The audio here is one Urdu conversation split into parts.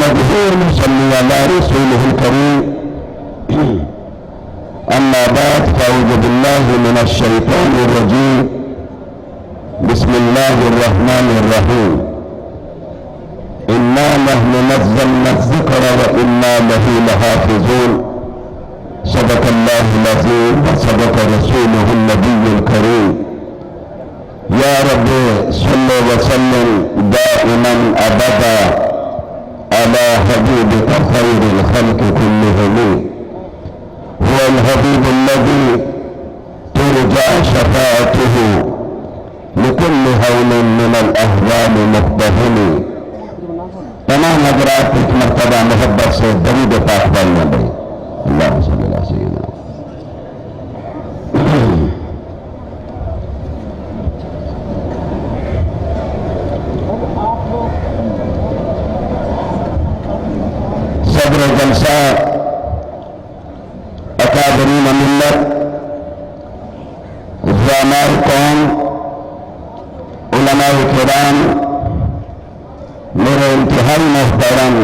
عباده ونصلي على رسوله الكريم. أما بعد فأعوذ بالله من الشيطان الرجيم. بسم الله الرحمن الرحيم. إنا نحن نزلنا الذكر وإنا له لحافظون. صدق الله العظيم وصدق رسوله النبي الكريم. يا رب صل وسلم دائما أبدا على حبيبك خير الخلق كلهم. هو الحبيب الذي ترجى شفاعته لكل هول من الأهوال مقتحم. تمام حضرات ایک مرتبہ محبت سے درود پاک پڑھنا بھائی. اللہم صلی اللہ سیدنا. صدر جلسہ اکابرین ملت، زعماء قوم، علماء کرام، میرے انتہائی محترم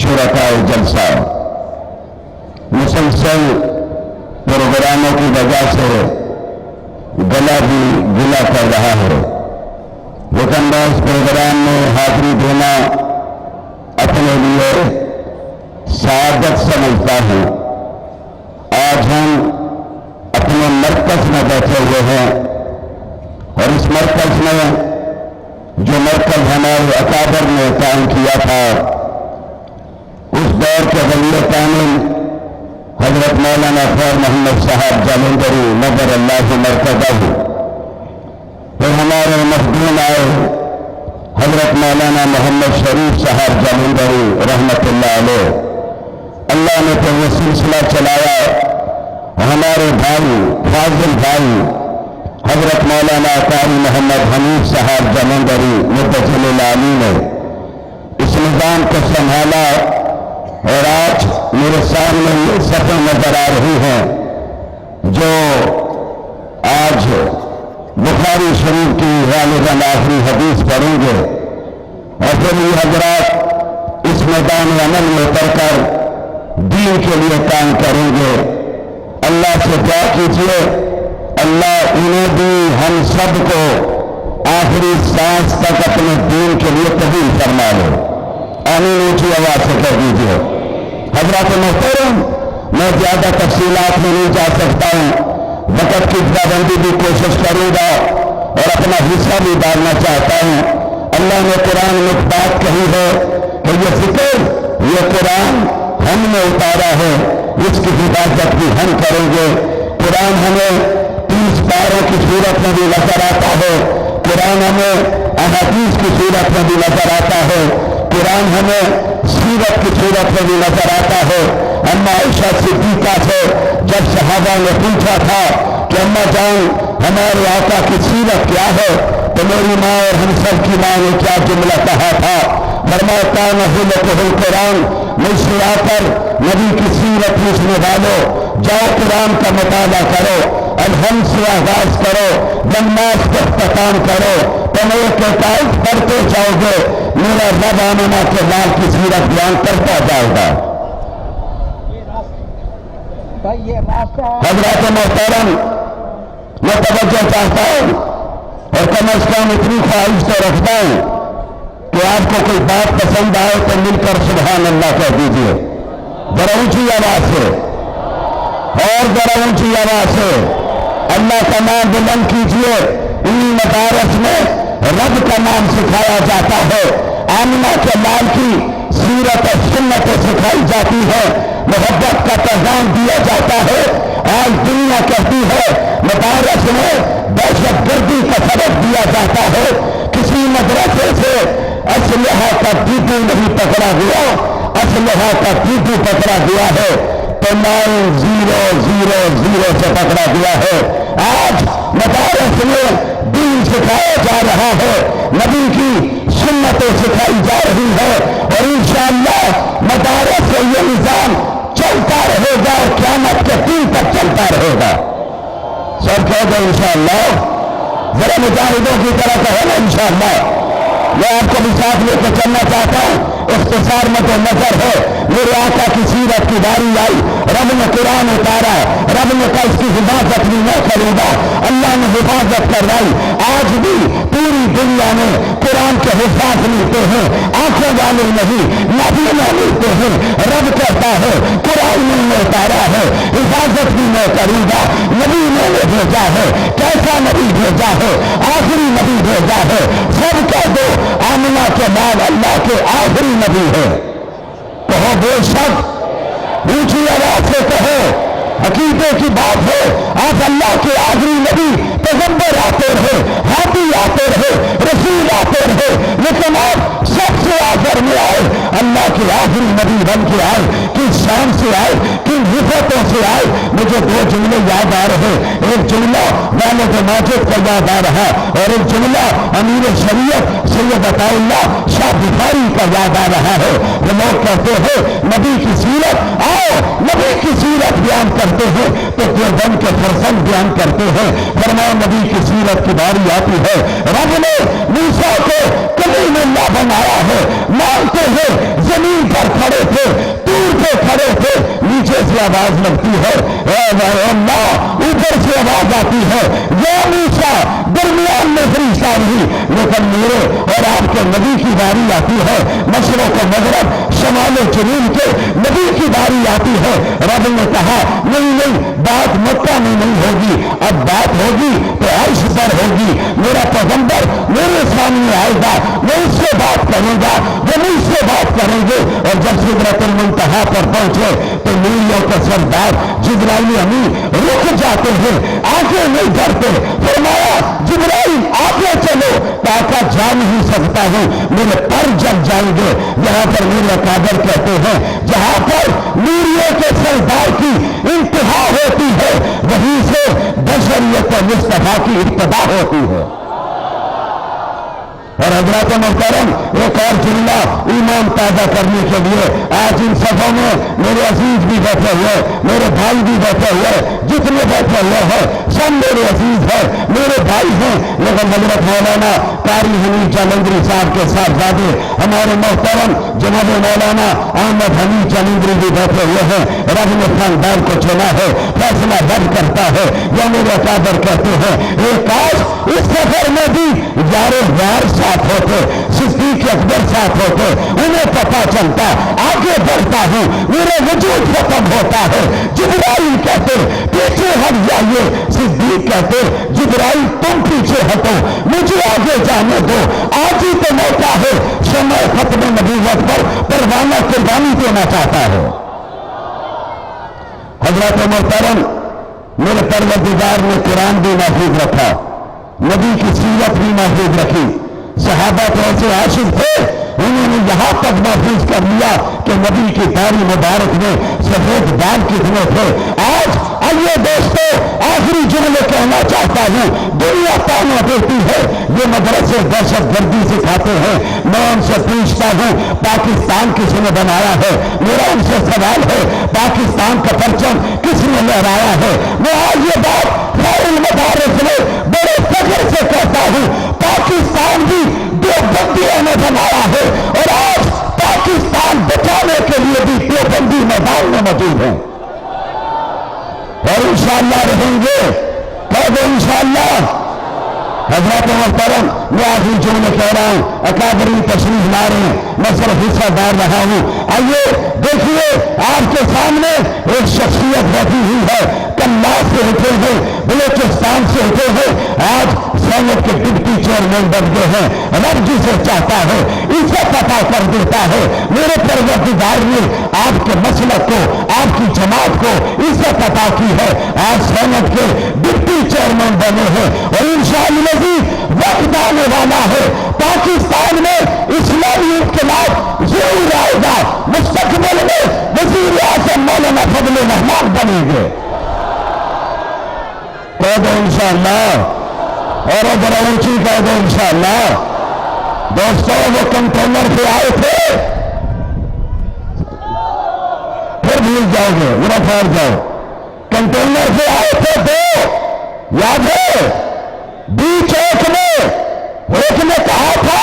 شرکاء جلسہ، مسلسل پروگراموں کی وجہ سے گلا بھی گلا کر رہا ہے، لیکن میں اس پروگرام میں حاضری دینا اپنے لیے سعادت سمجھتا ہوں. آج ہم اپنے مرکز میں بیٹھے ہوئے ہیں اور اس مرکز میں جو مرکز ہمارے اکابر نے قائم کیا تھا، اس دور کے ولی کامل حضرت مولانا خیر محمد صاحب جالندری نظر اللہ مرکزہ، پھر ہمارے مخدوم آئے حضرت مولانا محمد شریف صاحب جالندری رحمت اللہ علیہ. اللہ نے پھر یہ سلسلہ چلایا. ہمارے بھائی فاضل بھائی حضرت مولانا قاری محمد حنیف صاحب جالندری مدجل العالی نے اس نظام کو سنبھالا اور آج میرے سامنے یہ صفحے نظر آ رہی ہیں جو آج بخاری شریف کی غالباً آخری حدیث پڑھیں گے اور پھر یہ حضرات اس میدان عمل میں اتر کر دین کے لیے کام کریں گے. اللہ سے دعا کیجیے اللہ انہیں بھی ہم سب کو آخری سانس تک اپنے دین کے لیے قبول فرما لے. آمین اونچی آواز سے کر دیجیے. حضرات محترم، میں زیادہ تفصیلات میں نہیں جا سکتا ہوں، وقت کی پابندی بھی کوشش کروں گا اور اپنا حصہ بھی ڈالنا چاہتا ہوں. اللہ نے قرآن میں ایک بات کہی ہے کہ یہ ذکر، یہ قرآن ہم نے اتارا ہے، اس کی حفاظت بھی ہم کریں گے. قرآن ہمیں 30 پاروں کی صورت میں بھی نظر آتا ہے، قرآن ہمیں احادیث کی صورت میں بھی نظر آتا ہے، قرآن ہمیں سیرت کی صورت میں بھی نظر آتا ہے. اما عائشہ صدیقہ سے جب صحابہ نے پوچھا تھا کہ اما جان ہمارے آقا کی سیرت کیا ہے، تو میری ماں اور ہم سب کی ماں نے کیا جملہ کہا تھا؟ فرمایا کان خلقہ القرآن. مجھ سے آ کر نبی کی سیرت پوچھنے والوں، جاؤ قرآن کا مطالعہ کرو، الحمد سے آغاز کرو، جنات کا اختتام کرو، تم ایک آیت پڑھتے جاؤ گے، میرا رب آمنہ کے لال کی سیرت بیان کرتا جائے گا. حضرات محترم، میں توجہ چاہتا ہوں اور کم از کم اتنی خواہش تو رکھتا ہوں کہ آپ کو کوئی بات پسند آئے تو مل کر سبحان اللہ کہہ دیجیے ذرا اونچی آواز سے، اور ذرا اونچی آواز سے اللہ کا نام بلند کیجیے. انہی مدارس میں رب کا نام سکھایا جاتا ہے، آمنہ کے لال کی سیرت اور سنت سکھائی جاتی ہے، محبت کا پیغام دیا جاتا ہے. آج دنیا کہتی ہے مدارس میں دہشت گردی کا سبق دیا جاتا ہے. کسی مدرسے سے اسلحہ کا ڈیپو نہیں پکڑا گیا، اسلحہ کا ڈیپو پکڑا گیا ہے تو 900 سے پکڑا گیا ہے. آج مدارس میں دین سکھایا جا رہا ہے، نبی کی سنتیں سکھائی جا رہی ہے اور انشاءاللہ مدارس سے یہ نظام چلتا رہے گا اور قیامت کے دن تک چلتا رہے گا. سب کہہ دیں انشاءاللہ. ذرا مجاہدوں کی طرح کہو نا انشاءاللہ. میں آپ کو بھی ساتھ لے کے چلنا چاہتا ہوں. اختصار مد نظر ہے میرے آقا کی سیرت کی باری آئی, رب نے قرآن اتارا, رب نے کہا اس کی حفاظت بھی میں کروں گا, اللہ نے حفاظت کروائی. آج بھی پوری دنیا میں قرآن کے حفاظ ملتے ہیں, آنکھوں والے نہیں, نبینا ملتے ہیں. رب کہتا ہے قرآن میں نے اتارا ہے, حفاظت بھی میں کروں گا. نبی میں نے بھیجا ہے, کیسا نبی بھیجا ہے؟ آخری نبی بھیجا ہے. سب کہہ دو آمنہ کے بعد اللہ کے آخری نبی ہے. کہو بے شک, اونچی آواز سے کہو, عقیدے کی بات ہے. آپ اللہ کے آخری نبی پیغمبر آتے رہے, ہادی آتے رہے, رسول آتے رہے, لیکن آپ سب سے آخر میں آئے, اللہ کے آخری نبی بن کے آئے. کس شان سے آئے, کن حفظتوں سے آئے؟ مجھے دو جملے یاد آ رہے. ایک جملہ والد ماجد کا یاد آ رہا, اور ایک جملہ امیر شریعت سید عطا اللہ شاہ بخاری کا یاد آ رہا ہے. وہ لوگ کہتے ہیں نبی کی سیرت, آؤ نبی کی سیرت بیان کرتے ہیں تو دیوبند کے فرزند بیان کرتے ہیں. فرمایا نبی کی سیرت کی باری آتی ہے, رب نے موسیٰ کو کلیم اللہ بنایا ہے. مانتے ہیں زمین پر کھڑے تھے, دور پہ کھڑے تھے, نیچے سے آواز لگتی ہے اے اللہ, اوپر سے آواز آتی ہے یا موسیٰ, درمیان میں فرشتہ نہیں. لیکن میرے اور آپ کے نبی کی باری آتی ہے, مشرق و مغرب شمال و جنوب کے نبی کی باری آتی ہے. رب نے کہا نہیں, بات مکہ میں نہیں ہوگی, اب بات ہوگی تو عرش پر ہوگی. میرا پیغمبر میرے سامنے آئے گا, میں اس سے بات کروں گا, وہ مجھ سے بات کریں گے. اور جب سدرۃ المنتہا پر پہنچے تو نوریوں کے سردار جبرائیل امین رک جاتے ہیں, آگے نہیں بڑھتے. فرمایا جبرائیل آگے چلو, کہا جا نہیں سکتا ہوں, میرے پر جل جائیں گے. یہاں پر میرے اکابر کہتے ہیں جہاں پر نوریوں کے سردار کی انتہا ہوتی ہے وہیں سے بشریت مصطفیٰ کی ابتدا ہوتی ہے. اور حضرات محترم ایک اور جملہ ایمان پیدا کرنے کے لیے, آج ان صفوں میں میرے عزیز بھی بیٹھے ہوئے, میرے بھائی بھی بیٹھے ہوئے, جتنے بیٹھے ہوئے ہیں سب میرے عزیز ہیں, میرے بھائی ہیں. لیکن حضرت مولانا قاری حمید جالندری صاحب کے صاحبزادے ہمارے محترم جناب مولانا احمد حمید جالندری بھی بیٹھے ہوئے ہیں. رب نے خاندان کو چنا ہے, فیصلہ رب کرتا ہے. یا میرے اکابر کہتے ہیں ایک کاش اس سفر میں بھی یار ساتھ ہوتے, صدیق اکبر ساتھ ہوتے, انہیں پتا چلتا آگے بڑھتا ہوں میرا وجود ختم ہوتا ہے. جبرائیل کہتے پیچھے ہٹ جائیے, صدیق کہتے جبرائیل تم پیچھے ہٹو, مجھے آگے جانے دو. آج ہی تو موقع ہے, شمع ختم نبوت پر پروانہ قربانی دینا چاہتا ہے. حضرت محترم میرے پروردگار نے قرآن بھی محفوظ رکھا, نبی کی سیرت بھی محفوظ رکھی. صحابہ تو ایسے عاشق تھے, انہوں نے یہاں تک محفوظ کر لیا کہ نبی کی داڑھی مبارک میں سفید بال کتنے تھے. آج آئیے دوستو آخری جملے کہنا چاہتا ہوں, دنیا تانا دیتی ہے یہ مدرسے دہشت گردی سکھاتے ہیں. میں ان سے پوچھتا ہوں پاکستان کس نے بنایا ہے؟ میرا ان سے سوال ہے پاکستان کا پرچم کس نے لہرایا ہے؟ میں آج یہ بات خیر المدارس میں بڑے فخر سے کہتا ہوں, پاکستان بھی دیوبندیوں نے بنایا ہے, اور آج پاکستان بچانے کے لیے بھی دیوبندی میدان میں موجود ہیں, اور انشاءاللہ رہیں گے. کہہ دو انشاءاللہ. حضرات محترم میں آخری جملے کہہ رہا ہوں, اکابرین تشریف لا رہے ہیں, میں صرف حصہ دار رہا ہوں. آئیے دیکھیے آپ کے سامنے ایک شخصیت بیٹھی ہوئی ہے, کلا سے اٹھے ہیں, بلوچستان سے اٹھے ہیں, آج سینٹ کے ڈپٹی چیئرمین بن گئے ہیں. رب جسے چاہتا ہے اسے پتا کر دیتا ہے. میرے پروردگار نے آپ کے مسلک کو, آپ کی جماعت کو اسے پتا کی ہے, آج سینٹ کے ڈپٹی چیئرمین بنے ہیں, اور انشاءاللہ وقت آنے والا ہے پاکستان میں اسلامی انقلاب ضرور آئے گا. مستقبل میں وزیر اعظم مولانا فضل الرحمان بنیں گے. کہہ دو انشاءاللہ, اور ذرا اونچی کہہ دو انشاءاللہ. دوستوں وہ کنٹینر پہ آئے تھے, پھر بھول جاؤ گے, میرا پھیل جاؤ. کنٹینر پہ آئے تھے دو, یاد ہے, بی چوک میں ایک نے کہا تھا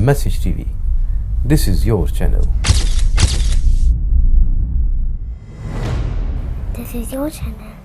MessageTv, this is your channel. This is your channel.